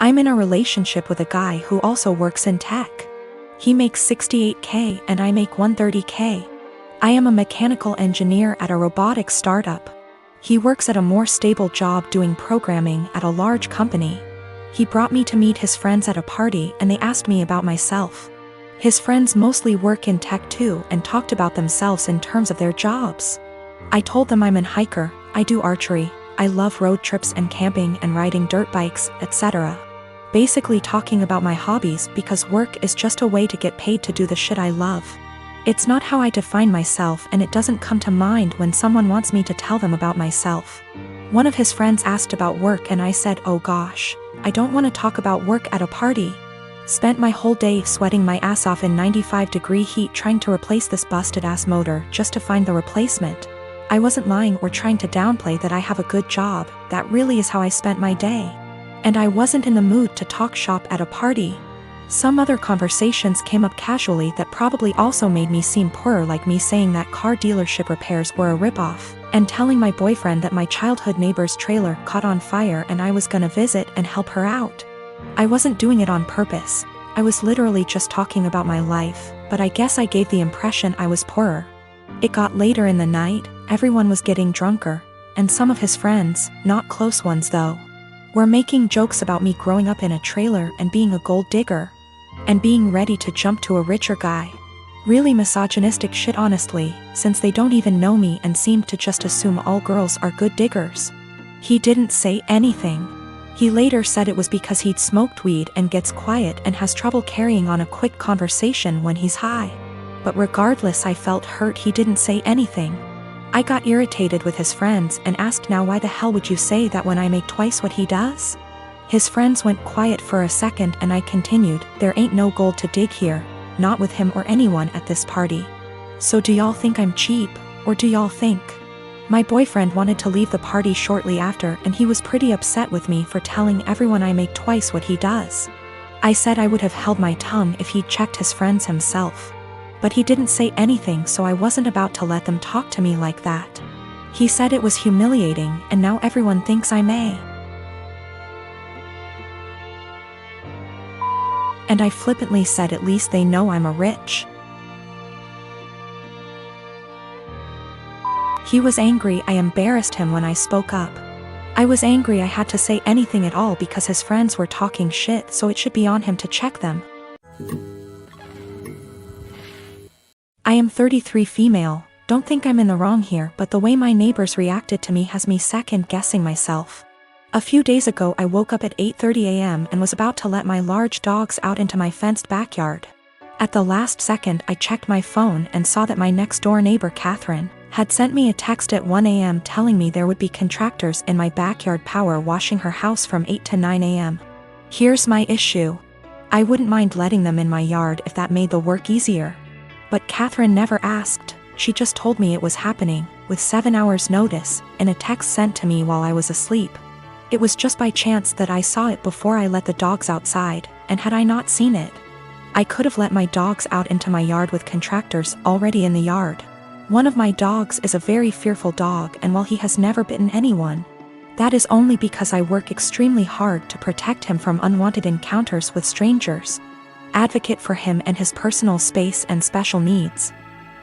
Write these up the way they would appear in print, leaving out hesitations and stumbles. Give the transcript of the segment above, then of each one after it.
I'm in a relationship with a guy who also works in tech. He makes $68K and I make $130K. I am a mechanical engineer at a robotics startup. He works at a more stable job doing programming at a large company. He brought me to meet his friends at a party and they asked me about myself. His friends mostly work in tech too and talked about themselves in terms of their jobs. I told them I'm an hiker, I do archery, I love road trips and camping and riding dirt bikes, etc. Basically talking about my hobbies because work is just a way to get paid to do the shit I love. It's not how I define myself and it doesn't come to mind when someone wants me to tell them about myself. One of his friends asked about work and I said, oh gosh, I don't want to talk about work at a party. Spent my whole day sweating my ass off in 95-degree heat trying to replace this busted-ass motor just to find the replacement. I wasn't lying or trying to downplay that I have a good job, that really is how I spent my day. And I wasn't in the mood to talk shop at a party. Some other conversations came up casually that probably also made me seem poorer, like me saying that car dealership repairs were a ripoff, and telling my boyfriend that my childhood neighbor's trailer caught on fire and I was gonna visit and help her out. I wasn't doing it on purpose, I was literally just talking about my life, but I guess I gave the impression I was poorer. It got later in the night, everyone was getting drunker, and some of his friends, not close ones though, were making jokes about me growing up in a trailer and being a gold digger, and being ready to jump to a richer guy. Really misogynistic shit honestly, since they don't even know me and seem to just assume all girls are good diggers. He didn't say anything. He later said it was because he'd smoked weed and gets quiet and has trouble carrying on a quick conversation when he's high. But regardless, I felt hurt he didn't say anything. I got irritated with his friends and asked, now why the hell would you say that when I make twice what he does? His friends went quiet for a second and I continued, there ain't no gold to dig here, not with him or anyone at this party. So do y'all think I'm cheap, or do y'all think? My boyfriend wanted to leave the party shortly after and he was pretty upset with me for telling everyone I make twice what he does. I said I would have held my tongue if he'd checked his friends himself. But he didn't say anything, so I wasn't about to let them talk to me like that. He said it was humiliating and now everyone thinks I'm a. And I flippantly said at least they know I'm a rich. He was angry. I embarrassed him when I spoke up. I was angry I had to say anything at all because his friends were talking shit, so it should be on him to check them. I am 33 female, don't think I'm in the wrong here, but the way my neighbors reacted to me has me second-guessing myself. A few days ago I woke up at 8:30 a.m. and was about to let my large dogs out into my fenced backyard. At the last second I checked my phone and saw that my next-door neighbor Catherine had sent me a text at 1 a.m. telling me there would be contractors in my backyard power washing her house from 8 to 9 a.m. Here's my issue. I wouldn't mind letting them in my yard if that made the work easier. But Catherine never asked, she just told me it was happening, with 7 hours notice, in a text sent to me while I was asleep. It was just by chance that I saw it before I let the dogs outside, and had I not seen it, I could have let my dogs out into my yard with contractors already in the yard. One of my dogs is a very fearful dog, and while he has never bitten anyone, that is only because I work extremely hard to protect him from unwanted encounters with strangers, advocate for him and his personal space and special needs,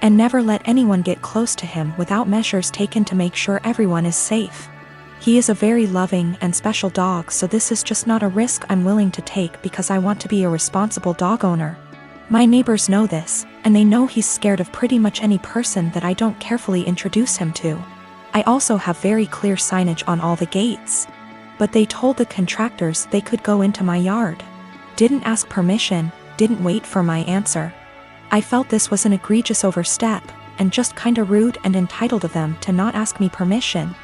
and never let anyone get close to him without measures taken to make sure everyone is safe. He is a very loving and special dog, so this is just not a risk I'm willing to take because I want to be a responsible dog owner. My neighbors know this, and they know he's scared of pretty much any person that I don't carefully introduce him to. I also have very clear signage on all the gates. But they told the contractors they could go into my yard. Didn't ask permission, didn't wait for my answer. I felt this was an egregious overstep, and just kinda rude and entitled of them to not ask me permission,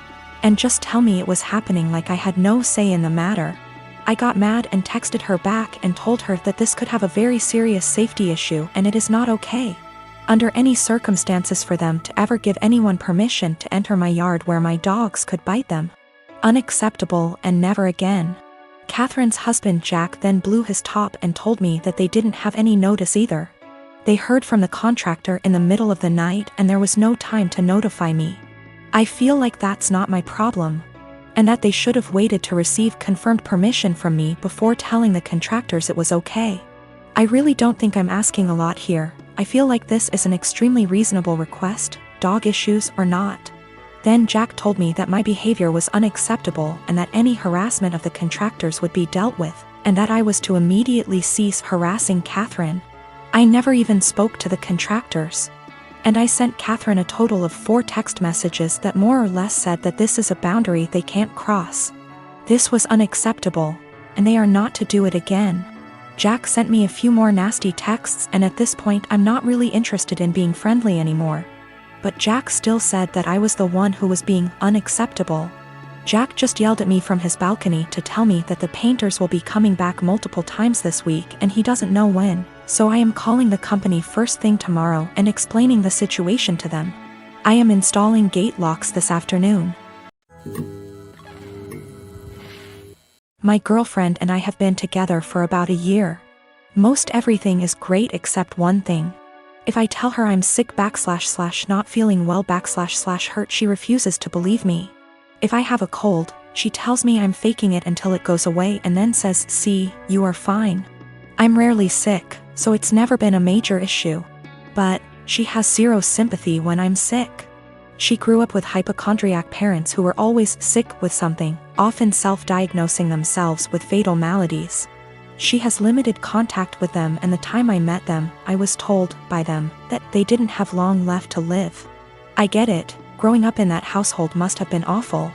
and just tell me it was happening like I had no say in the matter. I got mad and texted her back and told her that this could have a very serious safety issue and it is not okay, under any circumstances, for them to ever give anyone permission to enter my yard where my dogs could bite them. Unacceptable, and never again. Catherine's husband Jack then blew his top and told me that they didn't have any notice either. They heard from the contractor in the middle of the night and there was no time to notify me. I feel like that's not my problem. and that they should have waited to receive confirmed permission from me before telling the contractors it was okay. I really don't think I'm asking a lot here. I feel like this is an extremely reasonable request, dog issues or not. Then Jack told me that my behavior was unacceptable and that any harassment of the contractors would be dealt with, and that I was to immediately cease harassing Catherine. I never even spoke to the contractors. And I sent Catherine a total of 4 text messages that more or less said that this is a boundary they can't cross. This was unacceptable, and they are not to do it again. Jack sent me a few more nasty texts, and at this point I'm not really interested in being friendly anymore. But Jack still said that I was the one who was being unacceptable. Jack just yelled at me from his balcony to tell me that the painters will be coming back multiple times this week and he doesn't know when, so I am calling the company first thing tomorrow and explaining the situation to them. I am installing gate locks this afternoon. My girlfriend and I have been together for about a year. Most everything is great except one thing. If I tell her I'm sick / not feeling well / hurt, she refuses to believe me. If I have a cold, she tells me I'm faking it until it goes away and then says, "See, you are fine." I'm rarely sick, so it's never been a major issue. But she has zero sympathy when I'm sick. She grew up with hypochondriac parents who were always sick with something, often self-diagnosing themselves with fatal maladies. She has limited contact with them, and the time I met them, I was told by them that they didn't have long left to live. I get it, growing up in that household must have been awful.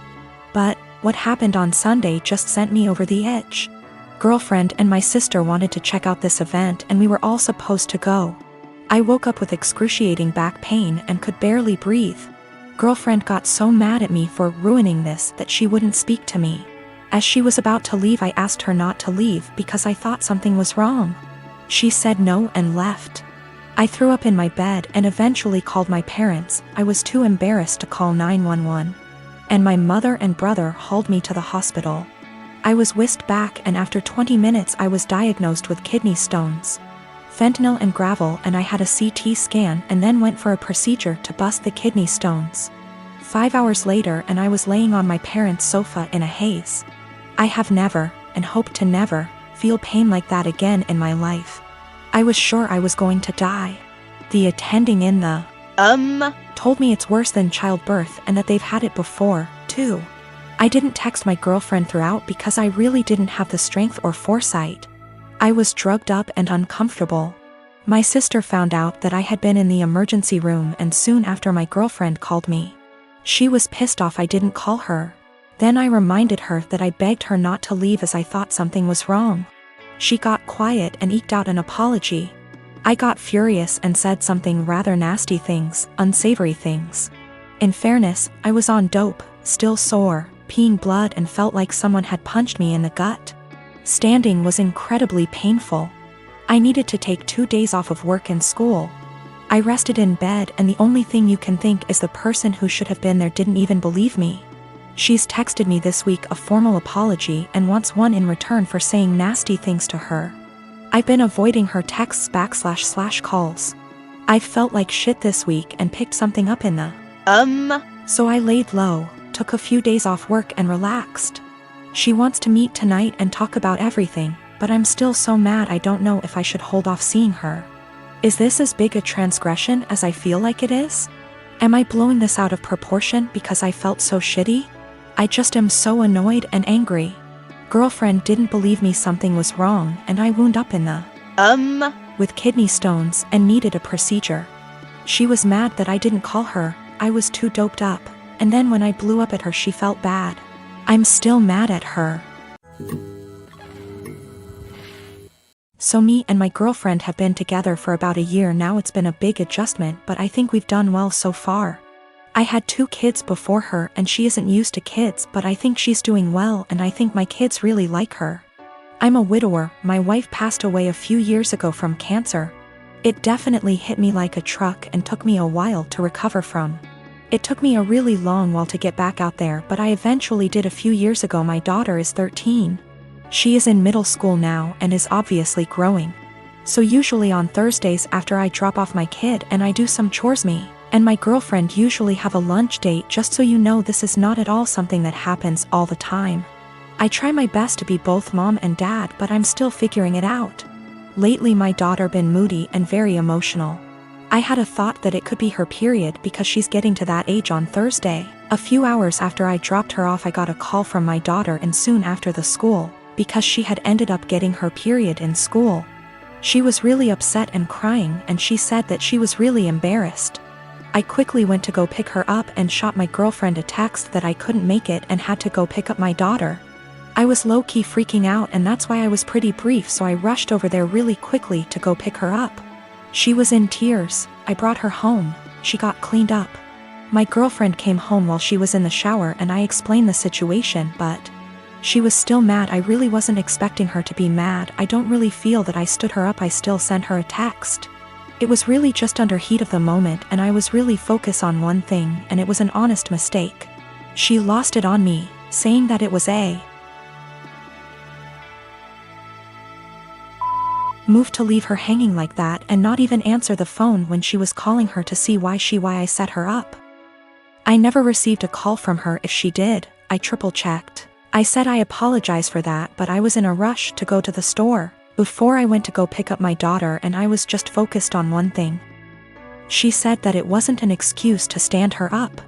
But what happened on Sunday just sent me over the edge. Girlfriend and my sister wanted to check out this event and we were all supposed to go. I woke up with excruciating back pain and could barely breathe. Girlfriend got so mad at me for ruining this that she wouldn't speak to me. As she was about to leave, I asked her not to leave because I thought something was wrong. She said no and left. I threw up in my bed and eventually called my parents. I was too embarrassed to call 911. And my mother and brother hauled me to the hospital. I was whisked back, and after 20 minutes I was diagnosed with kidney stones, fentanyl and gravel, and I had a CT scan and then went for a procedure to bust the kidney stones. 5 hours later and I was laying on my parents' sofa in a haze. I have never, and hope to never, feel pain like that again in my life. I was sure I was going to die. The attending in the told me it's worse than childbirth and that they've had it before, too. I didn't text my girlfriend throughout because I really didn't have the strength or foresight. I was drugged up and uncomfortable. My sister found out that I had been in the emergency room, and soon after my girlfriend called me. She was pissed off I didn't call her. Then I reminded her that I begged her not to leave as I thought something was wrong. She got quiet and eked out an apology. I got furious and said something rather nasty things, unsavory things. In fairness, I was on dope, still sore, peeing blood, and felt like someone had punched me in the gut. Standing was incredibly painful. I needed to take 2 days off of work and school. I rested in bed, and the only thing you can think is the person who should have been there didn't even believe me. She's texted me this week a formal apology and wants one in return for saying nasty things to her. I've been avoiding her texts / calls. I felt like shit this week and picked something up in the So I laid low, took a few days off work and relaxed. She wants to meet tonight and talk about everything, but I'm still so mad I don't know if I should hold off seeing her. Is this as big a transgression as I feel like it is? Am I blowing this out of proportion because I felt so shitty? I just am so annoyed and angry. Girlfriend didn't believe me something was wrong, and I wound up in the with kidney stones and needed a procedure. She was mad that I didn't call her. I was too doped up, and then when I blew up at her she felt bad. I'm still mad at her. So me and my girlfriend have been together for about a year now. It's been a big adjustment, but I think we've done well so far. I had 2 kids before her and she isn't used to kids, but I think she's doing well and I think my kids really like her. I'm a widower. My wife passed away a few years ago from cancer. It definitely hit me like a truck and took me a while to recover from. It took me a really long while to get back out there, but I eventually did a few years ago. My daughter is 13. She is in middle school now and is obviously growing. So usually on Thursdays after I drop off my kid and I do some chores, me And my girlfriend usually have a lunch date. Just so you know, this is not at all something that happens all the time. I try my best to be both mom and dad, but I'm still figuring it out. Lately my daughter been moody and very emotional. I had a thought that it could be her period because she's getting to that age on Thursday. A few hours after I dropped her off, I got a call from my daughter, and soon after the school, because she had ended up getting her period in school. She was really upset and crying, and she said that she was really embarrassed. I quickly went to go pick her up and shot my girlfriend a text that I couldn't make it and had to go pick up my daughter. I was low-key freaking out, and that's why I was pretty brief, so I rushed over there really quickly to go pick her up. She was in tears. I brought her home. She got cleaned up. My girlfriend came home while she was in the shower, and I explained the situation, but she was still mad. I really wasn't expecting her to be mad. I don't really feel that I stood her up. I still sent her a text. It was really just under heat of the moment, and I was really focused on one thing, and it was an honest mistake. She lost it on me, saying that it was a move to leave her hanging like that and not even answer the phone when she was calling her to see why I set her up. I never received a call from her. If she did, I triple-checked. I said I apologize for that, but I was in a rush to go to the store before I went to go pick up my daughter, and I was just focused on one thing. She said that it wasn't an excuse to stand her up.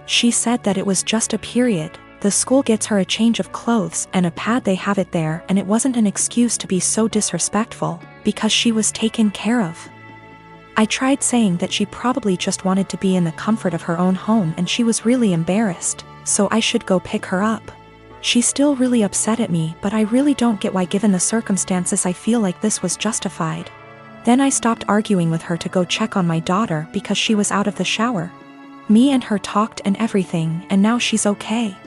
She said that it was just a period. The school gets her a change of clothes and a pad, they have it there, and it wasn't an excuse to be so disrespectful because she was taken care of. I tried saying that she probably just wanted to be in the comfort of her own home and she was really embarrassed, so I should go pick her up. She's still really upset at me, but I really don't get why, given the circumstances. I feel like this was justified. Then I stopped arguing with her to go check on my daughter because she was out of the shower. Me and her talked and everything, and now she's okay.